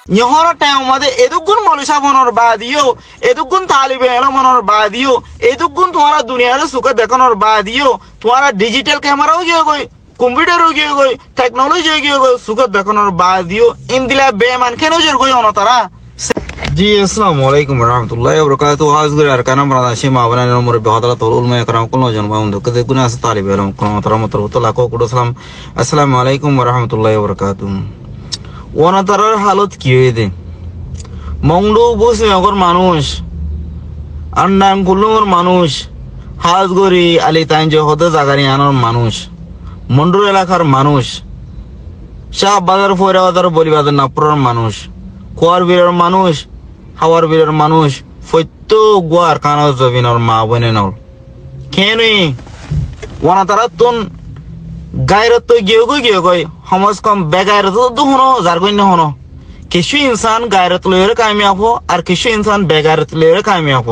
Yohora Tamade, Edugun Molishavon or Badio, Edugun Taliban Elamon or Badio, Edugun Tuara Dunia Suka Decon or Badio, Tuara digital camera, computer, technology, Suka Decon or Badio, Indila Bayman, Kenoja Goyonotara. जी अस्सलाम वालेकुम रहमतुल्लाहि व बरकातुहू हाज़िर अरकान बरादाशी मावना नमर बेहदरा तौल में करम कुल जन्म उन कदे गुना से तालिब इल्म कुल रहमतुल्लाहि व तआला को सलाम अस्सलाम वालेकुम व रहमतुल्लाहि व बरकातुहू ওনা তারার হালত কি হইছে মংডু বসে আগর মানুষ আন্নান কুলুর মানুষ হাজগরি আলী তাইন যে হতে জাগারি আনার মানুষ মন্ডুর এলাকার মানুষ শাহ বাজার ফয়রা বাজার বলি বাজার নাপুরের মানুষ কোয়ার বীরের মানুষ হাওয়ার বীরের মানুষ ফৈত্য গোয়ার কানার জবিনর মা বনে নল কেনই ওনা তারা তুন গায়রত তো গিয়ে গই সমাজ কম বেগায়রত তো হনো জারগন্য হনো কিছু ইনসান গায়রত লয়ের কামিয়াব আর কিছু ইনসান বেগায়রত লয়ের কামিয়াব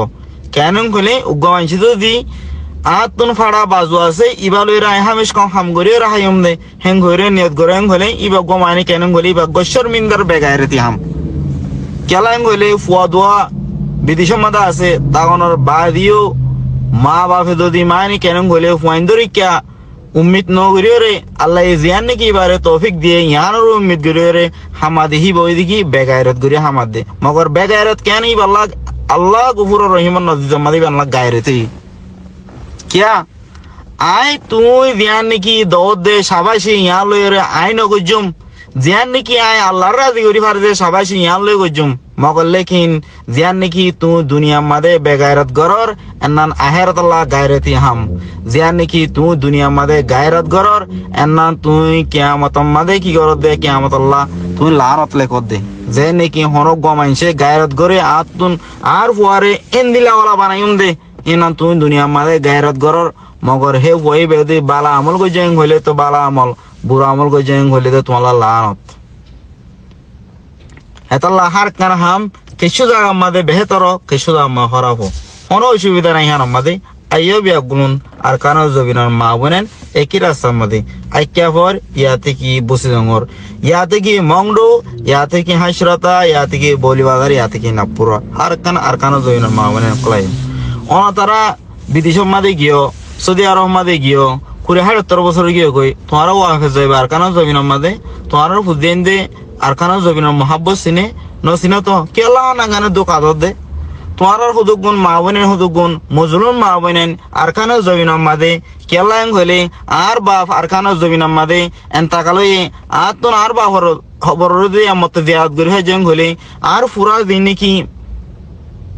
কেন কইলে উগ্গমানছি তো দি আতুন ফাড়া বাজু আছে ইবা লয়ের আই হামেশ কম হাম গরি রাহায়ম দে হেং গরে নিয়ত গরে হলে ইবা গমানি কেন গলি ইবা গশর মিন্দার বেগায়রতি হাম কেলাং গলে ফুয়াদোয়া বিদেশের মধ্যে আছে তাগনর বাদিও মা বাপে যদি মানি কেন গলে ফুয়াইন্দরি কিয়া উম্মিদ নগরিয়রে আল্লাহ জিয়ান নাকি বারে তৌফিক দিয়ে ইয়ানোর উম্মিদ গরিয়রে হামাদি হি বই দিকি বেগায়রত গরি হামাদ দে মগর বেগায়রত কেন ই আল্লাহ আল্লাহ গফুর রহিমান নজিদ মাদি আল্লাহ গায়রতি কিয়া আই তুই জিয়ান নাকি দওদ দে শাবাশি ইয়া লয়রে আই নগজুম জিয়ান নাকি আই আল্লাহর রাজি গরি ফারদে শাবাশি ইয়া লয় গজুম মগর লেকিন জিয়ান নাকি তু দুনিয়া মাদে বেগায়রত গরর এনান আখিরাত আল্লাহ গায়রতি হাম জিয়ান নাকি তু দুনিয়া মাদে গায়রত গরর এনান তুই কিয়ামত মাদে কি গরর দে কিয়ামত আল্লাহ তুই লানত লেকত দে যে নাকি হনক গমাইছে গায়রত গরে আতুন আর ফুয়ারে এন্দিলা ওয়ালা বানাইম দে এনান তুই দুনিয়া মাদে গায়রত গরর মগর হে ওই বেদি বালা আমল গজেং হইলে তো বালা আমল বুড়া আমল গজেং হইলে তো তোমালা লানত হেতাল্লাহ হার কান হাম কিছু জায়গা মাদে বেহতর কিছু জায়গা খারাপ কোনো অসুবিধা নাই হান মাদে আইয়ো বিয়া গুনুন আর কানো জবিনার মা বোনেন একই রাস্তার মাদে আইকিয়া পর ইয়াতে কি বসে জঙ্গর ইয়াতে কি মংডু ইয়াতে কি হাসরাতা ইয়াতে কি বলিবাজার ইয়াতে কি নাপুরা আর কানো জবিনার মা বোনেন কলাই অনা তারা বিদেশের মাদে গিয়েও সৌদি আরব মাদে গিয়েও 70 বছর গিয়ে কই তোমারও ওয়াফে যাইবে আর কানো জবিনার মাদে তোমারও ফুদেন দে আর কানো জবিনার মহাব্বত সিনে নসিনা তো কেলা না গানে দোকান দে তোমার হুদুগুন মা বোনের হুদুগুন মজলুন মা বোনেন আর কানো জবিনার মাদে কেলা হইলে আর বাপ আর কানো জবিনার মাদে এন্তাকালই আর তো আর বাপর খবর দিয়ে মত দিয়াত গরি জং হইলে আর পুরা দিন নাকি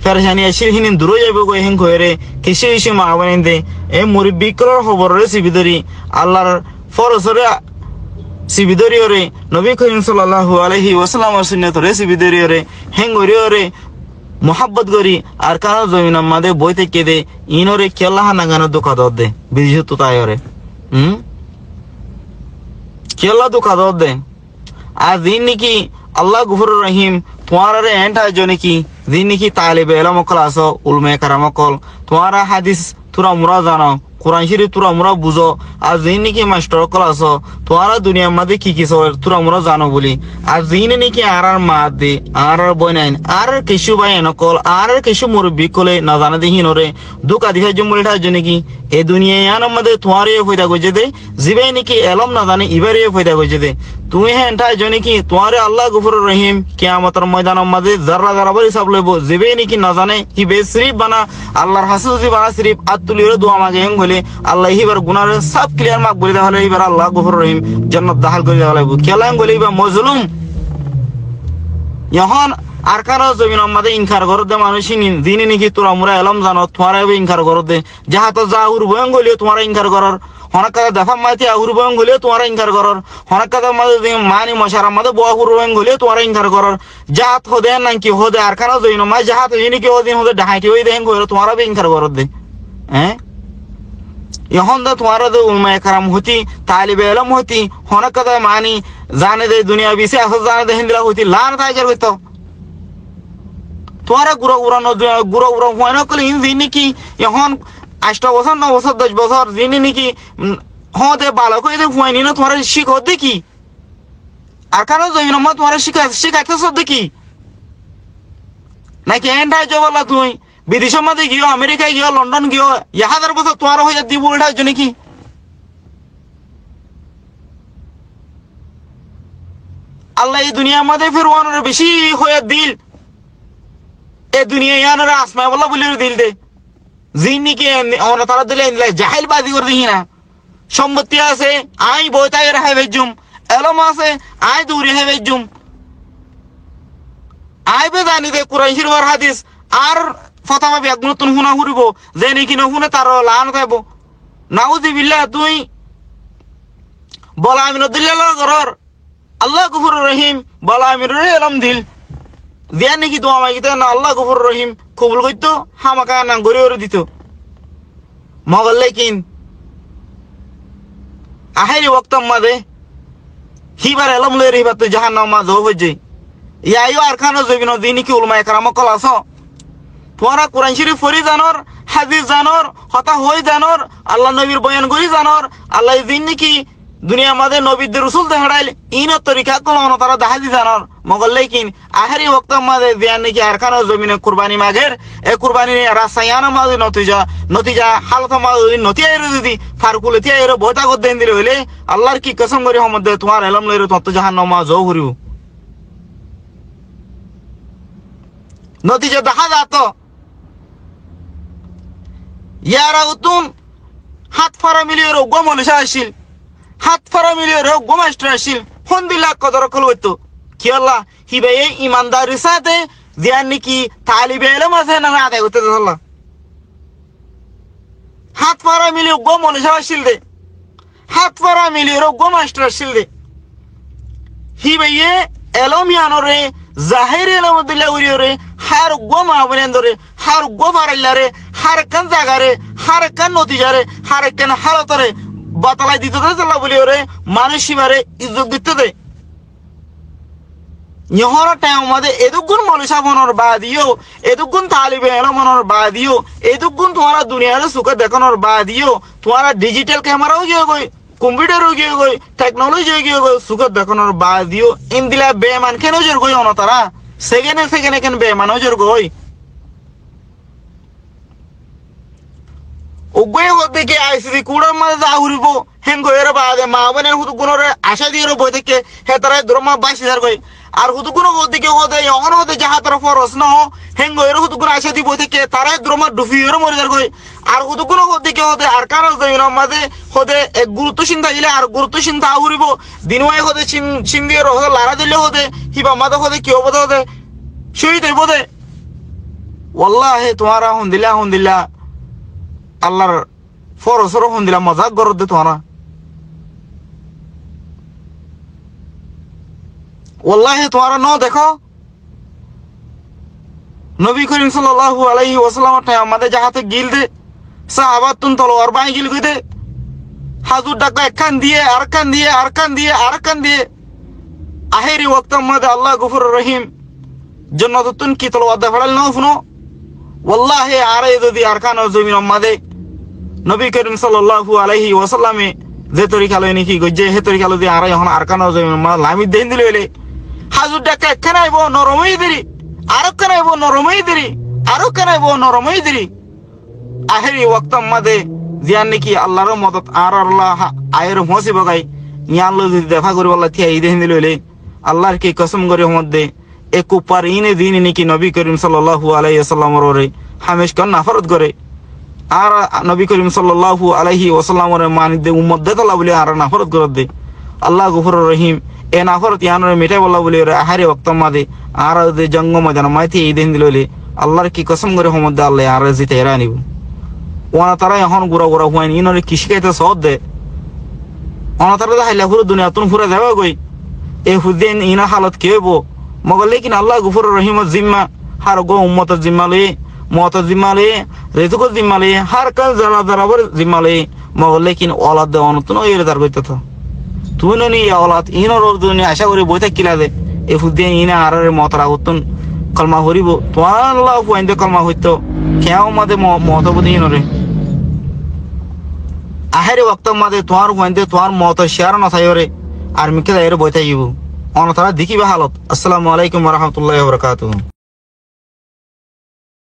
ফেরশানি আসির হিনিন দূরে যাবে কই হেং কইরে কিছু কিছু মা বোনেন দে এই মুরব্বি কলর খবর সিবিদরি আল্লাহর ফরজরে সিবিদরিয়রে নবী করিম সাল্লাল্লাহু আলাইহি ওয়াসাল্লামের সুন্নাতরে সিবিদরিয়রে হেঙ্গরিয়রে মোহাব্বত করি আর কানো জমিনার মাদে বই থেকে দে ইনরে কেল্লাহ নাগানো দুঃখ দে বিজুত তাইরে কেল্লা দুঃখ দে আর দিন নাকি আল্লাহ গফুর রহিম তোমারে এন্টা জনে কি দিন নাকি তালিবে ইলম ক্লাস উলমে কারামকল তোমারা হাদিস তুরা মুরা জানো কোরআন শরীফ তুরা মুরা বুঝো আর দিন নাকি মাস্টার ক্লাস তোমারা দুনিয়ার মাঝে কি কি তুরা মুরা জানো বলি আর দিন নাকি আর মা দে আর বইনাইন আর কিছু ভাই নকল আর কিছু মুরব্বি কলে না জানা দেখি নরে দুকা দিহা জমুলটা জনে কি এই দুনিয়ায় আনার মধ্যে তোমারে ফয়দা গজে দে জিবাই নাকি এলম না জানে ইবারে ফয়দা গজে দে তুমি হেনটা জনে কি তোমারে আল্লাহ গফুর রহিম কিয়ামতের ময়দানের মাঝে যারা যারা বলি সব লইব জিবাই নাকি না জানে কি বেশরিফ বানা আল্লাহর হাসুজি বানা শরীফ আতুলিরে দোয়া মাগে হেং বলে আল্লাহ হিবার গুনার সব ক্লিয়ার মাক বলে দেওয়া হলে এবার আল্লাহ গফুর রহিম জান্নাত দাখিল করে দেওয়া লাগবে কেলাম বলে এবার মজলুম এখন আর কারো জমিন আমাদের ইনকার করো দে মানুষ দিনে নাকি তোরা আমরা এলম জানো তোমারা ইনকার করো দে যাহা তো যা উর বয়ং গলিও তোমারা ইনকার করার হনাক কাদা দফা মাতি আউর বয়ং গলিও তোমারা ইনকার করার হনাক কাদা মাদে মানি মশারা মাদে বহুর বয়ং গলিও তোমারা ইনকার করার জাত হদে নাকি হদে আর কারো জমিন মা জাহাত ইনি কি হদিন হদে ডাহাইটি হই দেন কইরো তোমারা বে ইনকার করো দে হ্যাঁ এখন তো তোমার উলমায়ে কারাম হতি তালিবে ইলম হতি হনাক কাদা মানি জানে দে দুনিয়া বিসে আসল জানে দে হিন্দলা হতি লান তাইজার হইতো তোমারা গুড়া হয় না কলে দিন নাকি এখন 8 বছর 9 বছর 10 বছর দিন নাকি হতে ভালো করে ফুয়াইনি না তোমার শিখ হতে কি আর কেন জমিন মা তোমার শিখাইতেছ দেখি নাকি এন্ডাই জবলা তুই বিদেশের মধ্যে গিয়ে আমেরিকায় গিয়ে লন্ডন গিয়ে 1000 বছর তোমার হয়ে দিব উল্টা জন্য কি আল্লাহ এই দুনিয়ার মধ্যে ফিরওয়ানোর বেশি হয়ে দিল এ দুনিয়া ইয়ানোর আসমা বলা বলে দিল দে জিন্নিকে আমরা তারা দিলে জাহিল বাদি করে দেখি না সম্পত্তি আছে আই বইতাই রেহাই ভেজুম এলম আছে আই দূরে হে ভেজুম আই বে জানি দে কুরআন শরীফের হাদিস আর ফতাওয়া বিয়াক নতুন হুনা হুরিব যে নাকি ন হুনে তার লান থাকব নাউযুবিল্লাহ তুই বলা আমি নদিল্লাহ গরর আল্লাহ গফুরুর রহিম বলা আমি এলম দিল দিয়া নাকি দোয়া মাগিতে না আল্লাহ গফুরুর রহিম কবুল করতো হামাকা না গড়ে ওরে দিত মগল লেকিন আহেরি ওয়াক্তম মাদে হিবার এলম লই রিবার তো জাহান্নাম মা দো হইছে ইয়াইও আর খানো জবিনো দিনি কি উলমা একরাম কল আছো তোরা কোরআন শরীফ পড়ি জানোর হাদিস জানোর হতা হই জানোর আল্লাহ নবীর বয়ান করি জানোর আল্লাহ দিন নাকি দুনিয়া মাঝে নবীদের রসুল দেখাইল ইন তরিকা কোন তারা দাহাদি জানোর মগল লেকিন আহেরি ওয়াক্তম মাদে দিয়ান নাকি আর খানো জমিনে কুরবানি মাগের এ কুরবানি রাসায়ানা মাঝে নতিজা হালত মাঝে নতি আইর যদি ফারকুলে তি আইর বইতা গদ দেন দিলে হইলে আল্লাহর কি কসম করি হমদে তোমার এলম লইর তত জাহান্নাম মা জও হরিব নতিজা দেখা যাত ইয়ারা উতুন হাত ফারা মিলিয়ে রোগ মনীষা আসিল হাত ফারা মিলিয়ে রোগ মাস্টার আসিল হন্দিল্লা কদর কল হইতো কি আল্লাহ হিবে এই ইমানদারির সাথে জিয়ান নাকি তালিবে এলম আছে না আদায় করতে আল্লাহ হাত ফারা মিলিয়ে গো মনীষা আসিল দে হাত ফারা মিলিয়ে রোগ মাস্টার আসিল দে হিবে এলম ইয়ানরে জাহির এলম দিল্লা উরিয়রে হার গো মাহবুলেন্দরে হার গো ফারাইলারে হার কান জাগারে হার কান নতিজারে হার কান হালতরে বাতালাই দিতে দে আল্লাহ বলিওরে মানুষ সীমারে ইজ্জত দিতে দে ইহর টাইম মাদে এদুগুন মনীষা বনর বাদিও এদুগুন তালিবে এলম বনর বাদিও এদুগুন তোমারা দুনিয়ার সুখ দেখানোর বাদিও তোমারা ডিজিটাল ক্যামেরাও গিয়ে গই কম্পিউটারও গিয়ে গই টেকনোলজি গিয়ে গই সুখ দেখানোর বাদিও ইন্দিলা বেমান কেন জোর গই অন তারা সেকেন্ডে কেন বেমান জোর গই ওগয়ে হদিকে আইসি কুড়ার মাঝে যা উড়িব হেন গয়ের বাদে মা বোনের হুতুগুনোর আশা দিয়ে বই থেকে হে তারা দ্রমা 22,000 গই আর হুতুগুনো ওদিকে হদে অন হদে যাহা তারা ফরস ন হেন গয়ের হুতুগুনো আশা দিয়ে বই থেকে তারা দ্রমা ডুফিয়ের মরে যার গই আর হুতুগুনো ওদিকে হদে আর কারণ জমিন মাঝে হদে এক গুরুত্ব চিন্তা দিলে আর গুরুত্ব চিন্তা উড়িব দিনওয়াই হদে চিন দিয়ে হদে লারা দিলে হদে হিবা মাদে হদে কি হবদে হদে শহীদ হইব দে ওয়াল্লাহি তোমারা হুন্দিল্লা আল্লাহর ফরসর হুন্দিলা মজাক গরদ দে তোরা ওয়াল্লাহি তোরা ন দেখো নবী করিম সাল্লাল্লাহু আলাইহি ওয়াসাল্লাম আমাদের জাহাতে গিল দে সাহাবা তুন তলোয়ার বাই গিল কই দে হাজুর ডাকা একখান দিয়ে আর কান দিয়ে আর কান দিয়ে আর কান দিয়ে আহেরি ওয়াক্তম মাদে আল্লাহ গফুরুর রহিম জান্নাতুন কি তলোয়ার দে ফড়াল ন শুনো ওয়াল্লাহি আরে যদি আর কান জমিন মাদে নবী করিম সাল্লাল্লাহু আলাইহি ওয়াসাল্লামে যে তরিকা লয় নাকি গজে হে তরিকা লদি আর এখন আর কান জমিন মা লামি দেন দিলে হাজুর ডাকা একখান আইব নরমই দেরি আরো কান আইব নরমই দেরি আরো কান আইব নরমই দেরি আহেরি ওয়াক্তম মাদে জিয়ান নাকি আল্লাহর মদত আর আল্লাহ আয়ের হোসি বগাই ইয়ান লদি দেখা করি আল্লাহ থিয়া ই দেন দিলে আল্লাহর কি কসম করে মধ্যে এক উপর ইনে দিন নাকি নবী করিম সাল্লাল্লাহু আলাইহি ওয়াসাল্লামের ওরে হামেশ কান নাফরত করে আর নবী করিম সাল্লাল্লাহু আলাইহি ওয়াসাল্লামের মানিদে উম্মত দে তালা বলে আর নাফরত করে দে আল্লাহ গফুরুর রহিম এ নাফরত ইয়ানরে মিটাই বলা বলে আহারে ওয়াক্তম মাদে আর দে জঙ্গ ময়দান মাইতে ই দেন দিলে আল্লাহর কি কসম করে মধ্যে আল্লাহ আর জিতে এরা নিব ওনা তারা এখন গুড়া হুয়াইন ইনরে কি শিখাইতে সহজ দে ওনা তারা হাইলা পুরো দুনিয়া তুন ফুরে যাবে গই এ হুদেন ইনা হালত কে হইব মগর লেকিন আল্লাহ গফুরুর রহিমের জিম্মা হার গো উম্মতের জিম্মা লয়ে মতের জিম্মা লয়ে রেতুকর জিম্মা লয়ে হার কাজ যারা যারাবর জিম্মা লয়ে মগর লেকিন ওলাদ দে অনতুন এর দার কইতে তো তুই নি ওলাদ ইনর দুনিয়া আশা করে বইতে কিলা দে এ হুদেন ইনা আরে মতরা উতুন কলমা হরিব তো আল্লাহ হুয়াইন্দে কলমা হইতো কেউ মাদে মত বুঝি ইনরে আহেরে ওয়াক্তম মাদে তোমার হুয়াইন্দে তোমার মত শেয়ার না থাইরে আর মিকে এর বইতে যাইব অনতারা দেখিবা হালত। আসসালামু আলাইকুম ওয়া রাহমাতুল্লাহি ওয়া বারাকাতুহু।